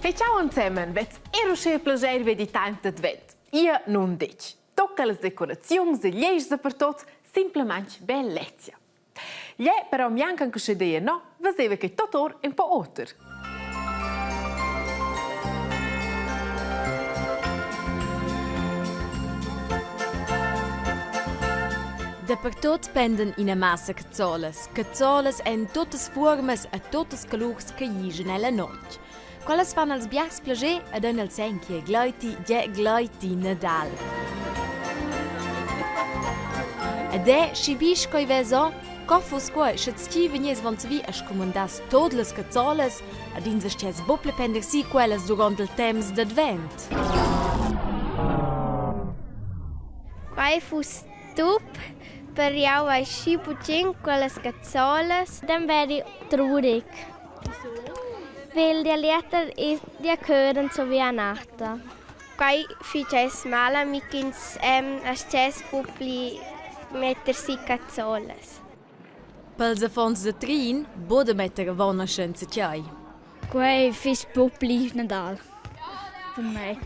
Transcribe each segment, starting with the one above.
Hey, ciao insieme, vets ero schön plager vedi tanto d'advent. Io non dic. Tocca le decorazioni e gli per tot, semplicemente bellezza. Gli però mi anche idea, no? Vedeva che tutto è un po' oltre. Dappertot penden ina massa cazzolas. Cazzolas en totes formas e totes colors che gigen nella notte. Quelles fan als biars plager ed en als enchi gleiti Nadal. Ed è scibisch coi veso, coffus quai schätzti venies von zvi as comandas todles cazzolas ad in se stets bople pender si quelles durant il temps d'advent. Quai fu stup per jau ai schipucin quelles cazzolas, dann wäre ich traurig. Weil die Lieder die gehören so wie eine Nacht. Quai fices mala mikins as ces publi metter si cazzolas. Pels affons de trin, bode metter a vonna scenze tjai. Quei fis popli Nadal. Per me.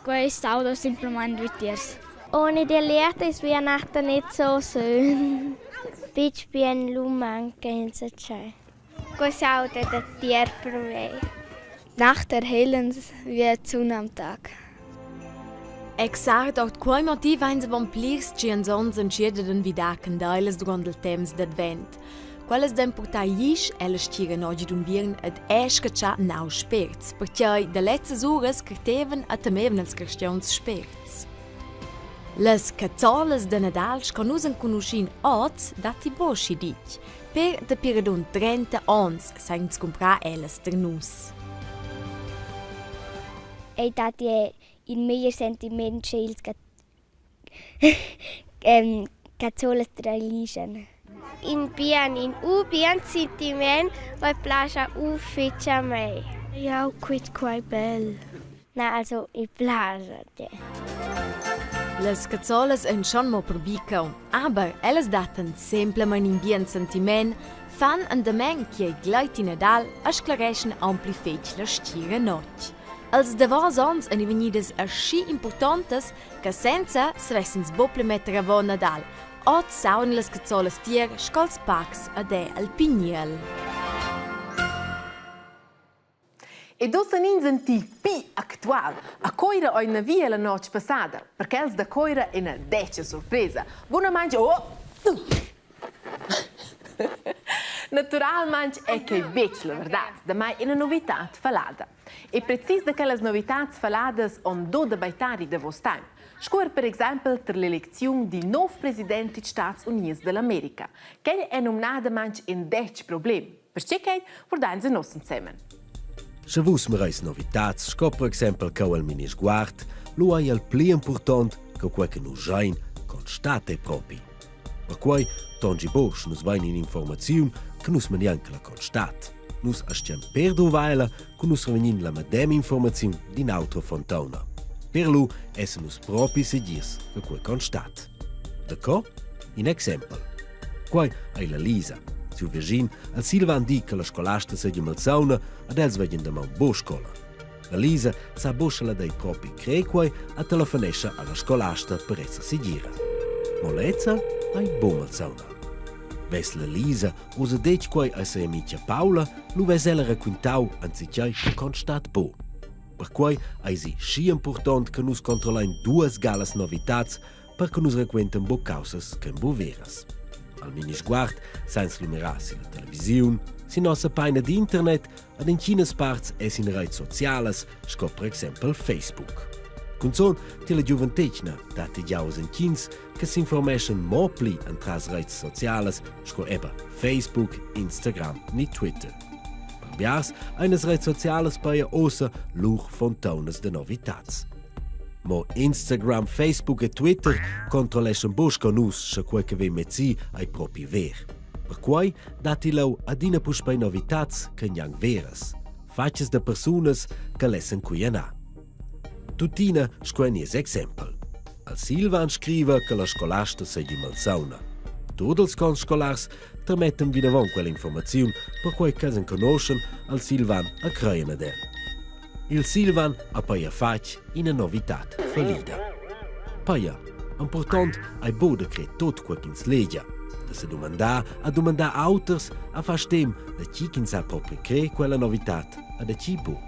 Quei staudo semplicemente vitiers. Ohne die Lieder ist Weihnachten nicht so schön. Bitch bien lumanca in se c'è. Cosa auto da tier per me. Nacht erhellen wie Sonne am Tag. Exakt auch quei motiv ein vampirs gian sons entschieden wieder candeiles durant il temps d'advent. Quelles den portai isch elles stieren oggi d'un viern ed esca cha nau sperts, perché de letzte ures carteven a temeven els cristians sperts. Les cazzolas de Nadal sconusen conoscin oz dati boschi dic. Per de piradun 30 ans senz comprar elles der nus. Ei dati in mehr Sentiment schils cazzolas tradition. In bien sentiment, vai plaja ufficia me. Ja, quit quai bell. Na, also ich plaja de. Les cazzolas en schon mo probicau, aber elles daten semplicemente in bien sentiment, fan an de men che gleiti Nadal a sclareschen ampli fetg la stira notch. Els davos ons en venides a schi importantes che senza svessens bople metter a von Nadal. Ot saun les cazzolas tier scols pax ad al pigniel. E dosa nin senti pi actual, a coira oi na via la noche passada, perché els da coira è una deccia sorpresa. Buona mangia, Naturalmente è che bec la verdad, da mai è una novità falada. E precis da quelle novità faladas on do da baitari da vostim. Scor per esempio per l'elezione di nuovo presidente degli Stati Uniti dell'America, che è nominata manch in 10 problemi. Perché che vordain se nos insieme. Se vus mir eis novitats, sco per exempel che il minis guard, lo hai al pli important che quel che nu jain constate propi. Per quai, tongi bosch nus vain in informaziun che nus manianca la constat. Nus asciam perdu vaila che nus revenin la medem informaziun di n'altra fontana. Per lu esse nus propi segirs che quel constat. Da co? In exempel. Quai ai la Lisa. Siu vegin, al Silvan di che la scolasta segia malzauna ad els vegin da man bo scola. La Lisa sa bosciala dai propi crequai a telefonescia alla scolasta per esser sigira. Molezza ai bo malzauna. Ves la Lisa usa dec quai a sua amica Paula, lu ves ella raccontau anzitgai che constat bo. Per quai ai si sci important che nus controllain duas galas novitats perché nus racquentan bo causas che bo veras. Al minis guard, sans lumerà si la televisiun, si nostra paina di internet, ad in cinas parts es in reti socialas, sco per exempel Facebook. Cunzon, ti la giuventecna, dati giaus in cins, che si informeschen mo pli an tras reti socialas, sco eba Facebook, Instagram ni Twitter. Per biars, eines reti socialas paia ossa luch fontones de novitats. Mo Instagram, Facebook e Twitter controleschen busch con us, se quel che ve mezzi ai propi ver. Per quai dati lau adina pusch bei novitats che niang veras. Faces de personas che lessen qui anà. Tutina squenies exempel. Al Silvan scriva che la scolasta sei malsauna. Tudels con scolars trametten vinavon quella informaziun per quai che sen conoscen al Silvan a creien ad el. Il Silvan ha poi fatto una novità fallida. Poi, important, hai bo decret tot quel che ins leggia. Da se domandar autors a far stem da chi che sa proprio cre quella novità a da chi bo.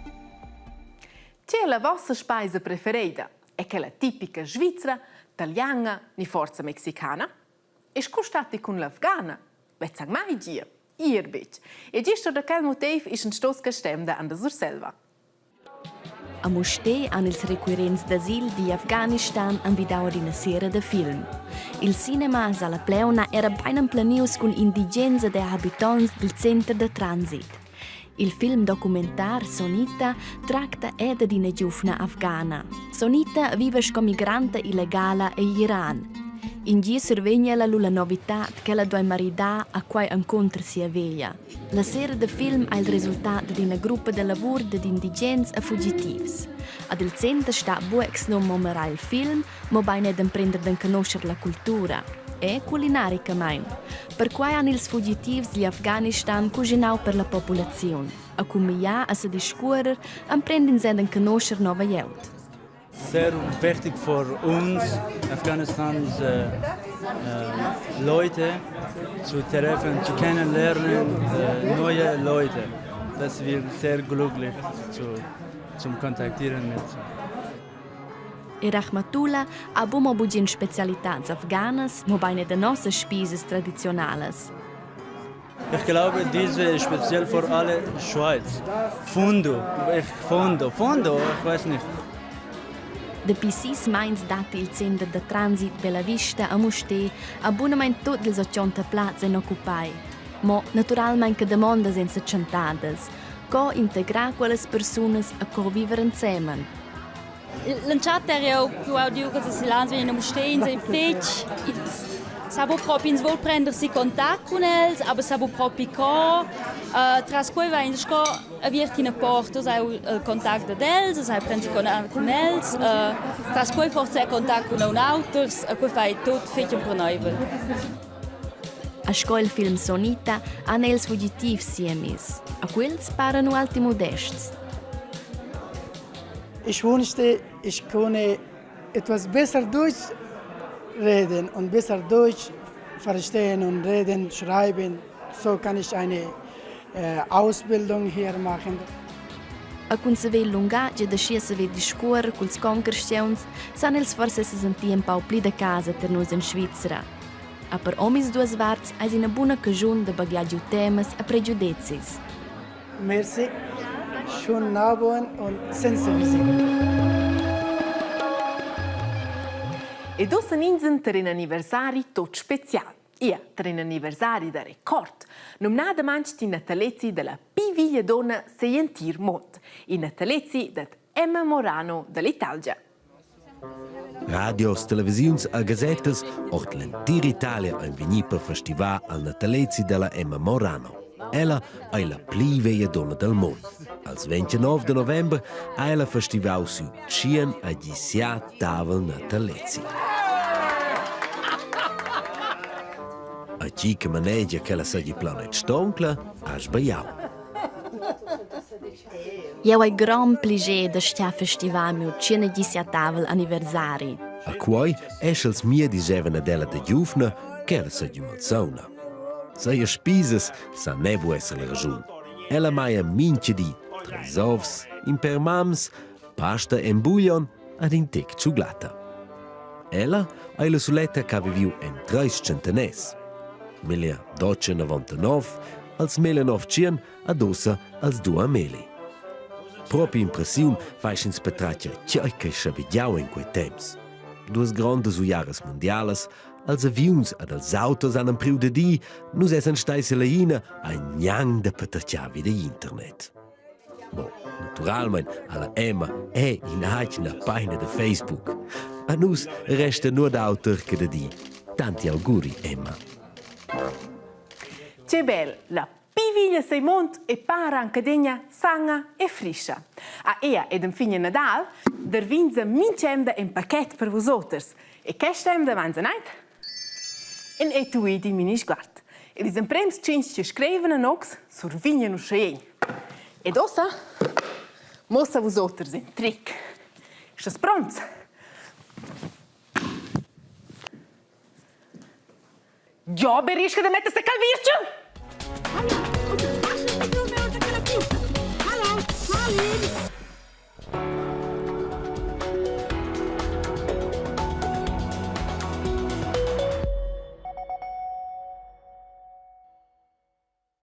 C'è la vostra speisa preferita? È che la tipica svizzera, italiana ni forza mexicana? E scostati con l'afghana? Vet mai dia? Ierbic. E giusto da quel motivo è un stos che stem da Anders Urselva. A Mosté hanno ils requirents d'asil di Afghanistan anvidau ad una serie de film. Il cinema Sala Pleuna era beinahe planius con indigenza de habitants del centro de transit. Il film documentar Sonita tratta ed di una giovane afghana. Sonita vive come migrante illegale in Iran. In gi survegna la novità che la due marida a quai incontri si aveva. La serie de film è il risultato di una gruppa di lavoro di indigens e fuggitivi. Ad il centro sta buex non momerà il film, ma bene da prendere a conoscere la cultura e culinaricamente. Per quai hanno ils fuggitivi di Afghanistan cucinau per la popolazione. A come ja a se discurer, apprenden sie a conoscere nuove gente. Sehr wichtig für uns, Afghanistans Leute zu treffen, zu kennenlernen, neue Leute. Das wird sehr glücklich zum Kontaktieren mit. E Rahmatullah ha bumo bugin specialitats afghanas, mo beine de nosse spises traditionales. Ich glaube, diese ist speziell für alle Schweiz. Fondo, ich weiß nicht. De PCs mains dati il centro de transit Bella Vista a Mosté a bunament tot ils 80 plats en occupai. Mo naturalmente che demanda senza centades. Co integrar quelles personas a co vivere insieme. L'enchat era più audio che si lanza in Mosté in sei fetch. Sabo proprio in svol prendersi contatto con els, aber sabo proprio co tras cui va in sco averti in porto, sai il contatto dels, sai prendi con els, tras cui forse contatto con un autors, a cui fai tot fetch per noi. A sco il film Sonita han els fugitivs siemis. A quels parano alti modests. Ich wünschte, ich könne etwas besser Deutsch reden und besser Deutsch verstehen und reden, schreiben. So kann ich eine Ausbildung hier machen. A kun se ve lungatge da scia se ve discuor culs concresceuns, san els forse se senti un pau pli de casa per nus in Svizzera. A per omis duas varts eis ina buna cagiun de bagaggiu temas a pregiudezis. Merci, schönen Abend und sensibilisieren. E dos aninzen ter un anniversari tot special. Ia, ter un anniversari da record. Nomnada manch di natalezi della piviglia donna Seientir Mont. I natalezi dat Emma Morano dall'Italia. Radios, televisiuns e gazettes ort l'entira Italia ein vegni per festival al natalezi della Emma Morano. Ella è la pli veia donna del mondo. Als 29 de november ha ella festival su 110 tavel natalezi. A chi che maneggia che la saggi planet stoncla ha sbagliato. Io ho gran piacere di stia festival mio 110 tavel anniversari. A quai eschels mia dicevano della de giuvna che la saggi malzona. Seie spises sa nevo essere la ragione. Ella mai a mince di 3 ovs, impermams, pasta en bouillon ad in tec ciuglata. Ella è la suletta che viviu en 3 centenes. 1899 als 1900 ad ossa als 2000. Proprio impressiun faixins petraccia cerca schabidiau in quei temps. Duas grandes ujares mondiales, als avions ad als autos an priu de di, nus essen staise leina a gnang de petraccia via internet. Mo, naturalmein, alla Emma è in hagna página de Facebook. A nus resta nur d'autor che de di. Tanti auguri, Emma. Che bel, la piviglia sei mont e para anche degna sanga e friscia. A ea ed infine Nadal, der vinza mincemda un paquet per vosoters. E che stem da manzanait? En etui di mini sguard. Ed is un prems cinci scriven a nox sur vigna no schein. Ed ossa, Mossa vos otters in trick. Ist das pronto? Ja, berisca da mettes da calvircio!